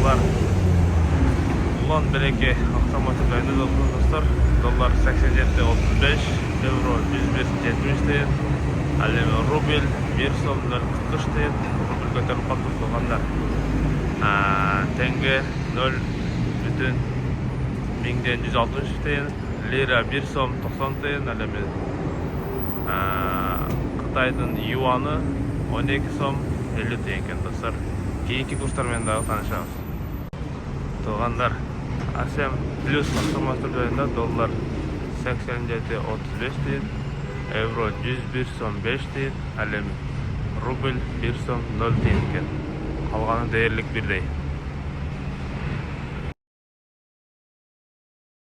Доллар Улан береке автоматы дайны достар. Доллар 87.35, евро 101.70 тиен. Әлеме рубль 1 сом 0.43 тиен. Рубль көтеріп қалып тұрғандар. Теңге 0.160 тиен. Лира 1 сом 90 тиен. Әлеме Қытайдың юаны 12 сом 50 тиен достар. Кейінгі курстармен дағы танышамыз. Туғандар, Асем плюс автоматтарында доллар 87.35 тиен, евро 101 сом 5 тиен, әлем рубль 1 сом 0 тиен. Қалғаны дәйірлік бірдей.